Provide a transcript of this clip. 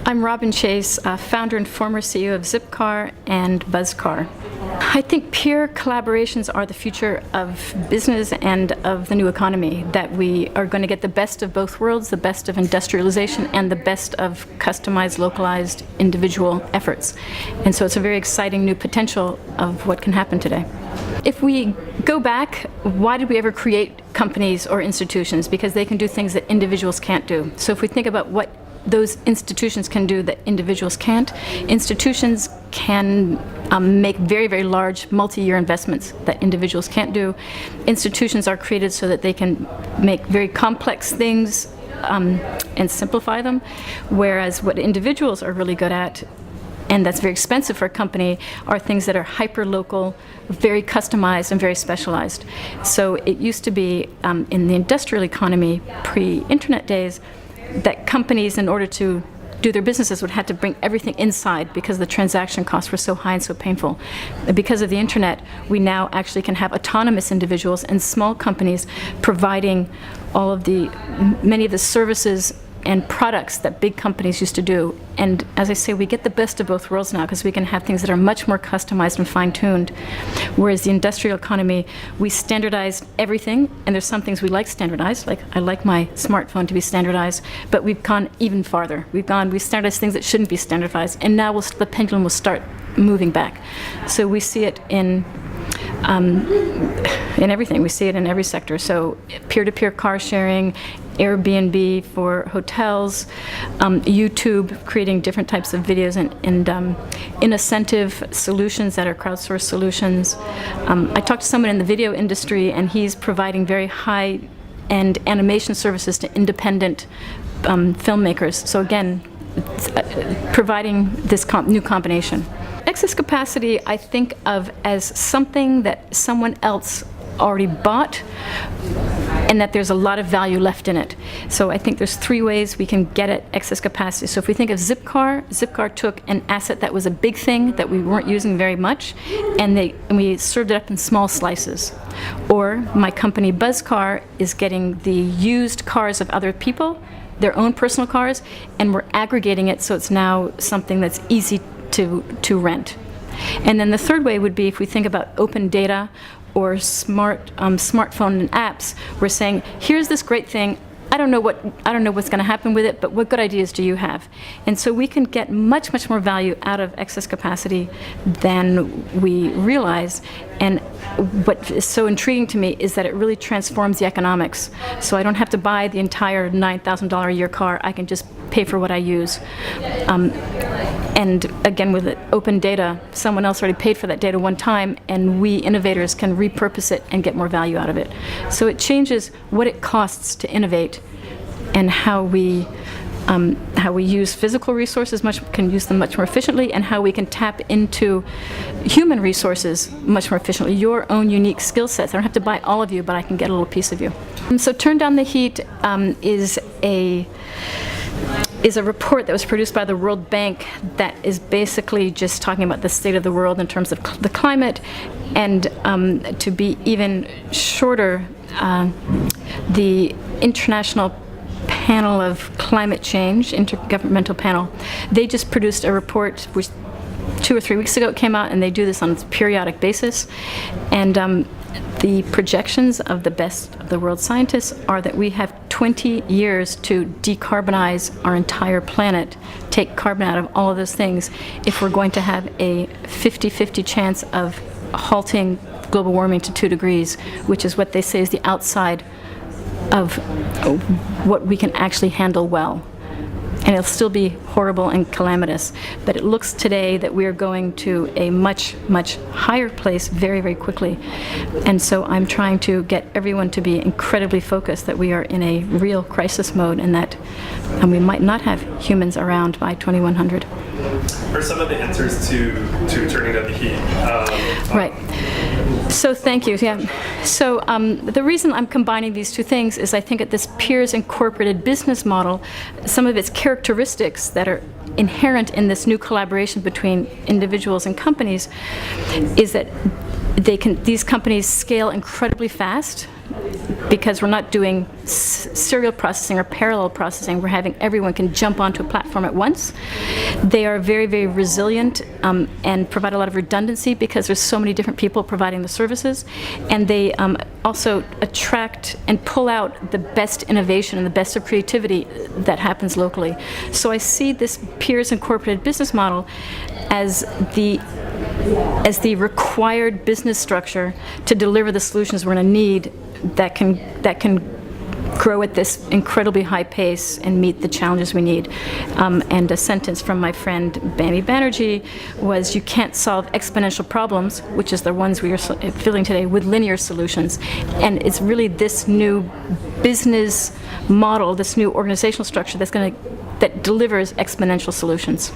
I'm Robin Chase, founder and former CEO of Zipcar and Buzzcar. I think peer collaborations are the future of business and of the new economy, that we are going to get the best of both worlds, the best of industrialization and the best of customized, localized, individual efforts. And so it's a very exciting new potential of what can happen today. If we go back, why did we ever create companies or institutions? Because they can do things that individuals can't do. So if we think about what those institutions can do that individuals can't, institutions can make very, very large multi-year investments that individuals can't do. Institutions are created so that they can make very complex things and simplify them, whereas what individuals are really good at, and that's very expensive for a company, are things that are hyper-local, very customized and very specialized. So it used to be in the industrial economy, pre-internet days, that companies, in order to do their businesses, would have to bring everything inside because the transaction costs were so high and so painful. Because of the internet, we now actually can have autonomous individuals and small companies providing all of many of the services and products that big companies used to do. And as I say, we get the best of both worlds now because we can have things that are much more customized and fine-tuned. Whereas the industrial economy, we standardized everything, and there's some things we like standardized, like I like my smartphone to be standardized, but we've gone even farther. We standardized things that shouldn't be standardized, and now the pendulum will start moving back. So we see it in everything. We see it in every sector. So peer-to-peer car sharing, Airbnb for hotels, YouTube creating different types of videos and incentive solutions that are crowdsourced solutions. I talked to someone in the video industry, and he's providing very high-end animation services to independent filmmakers. So again, providing this new combination. Excess capacity I think of as something that someone else already bought and that there's a lot of value left in it. So I think there's three ways we can get at excess capacity. So if we think of Zipcar took an asset that was a big thing that we weren't using very much, and we served it up in small slices. Or my company Buzzcar is getting the used cars of other people, their own personal cars, and we're aggregating it so it's now something that's easy to rent. And then the third way would be if we think about open data or smartphone and apps. We're saying, here's this great thing. I don't know what's going to happen with it, but what good ideas do you have? And so we can get much, much more value out of excess capacity than we realize. And what is so intriguing to me is that it really transforms the economics. So I don't have to buy the entire $9,000 a year car. I can just pay for what I use. And again, with open data, someone else already paid for that data one time, and we innovators can repurpose it and get more value out of it. So it changes what it costs to innovate and how we use physical resources, can use them much more efficiently, and how we can tap into human resources much more efficiently, your own unique skill sets. I don't have to buy all of you, but I can get a little piece of you. So Turn Down the Heat is a report that was produced by the World Bank that is basically just talking about the state of the world in terms of the climate. And to be even shorter, the International Panel of Climate Change, Intergovernmental Panel, they just produced a report which 2 or 3 weeks ago it came out, and they do this on a periodic basis. And the projections of the best of the world scientists are that we have 20 years to decarbonize our entire planet, take carbon out of all of those things, if we're going to have a 50-50 chance of halting global warming to 2 degrees, which is what they say is the outside of what we can actually handle well. And it'll still be horrible and calamitous, but it looks today that we are going to a much, much higher place very, very quickly. And so I'm trying to get everyone to be incredibly focused that we are in a real crisis mode, and we might not have humans around by 2100. Are some of the answers to turning down the heat? Right. So thank you. Yeah. So the reason I'm combining these two things is I think that this Peers Incorporated business model, some of its characteristics that are inherent in this new collaboration between individuals and companies, is that these companies scale incredibly fast because we're not doing serial processing or parallel processing. We're having everyone can jump onto a platform at once. They are very, very resilient and provide a lot of redundancy because there's so many different people providing the services. And they also attract and pull out the best innovation and the best of creativity that happens locally. So I see this Peers Incorporated business model as the required business structure to deliver the solutions we're going to need that can grow at this incredibly high pace and meet the challenges we need. And a sentence from my friend Bami Banerjee was, you can't solve exponential problems, which is the ones we are feeling today, with linear solutions. And it's really this new business model, this new organizational structure that delivers exponential solutions.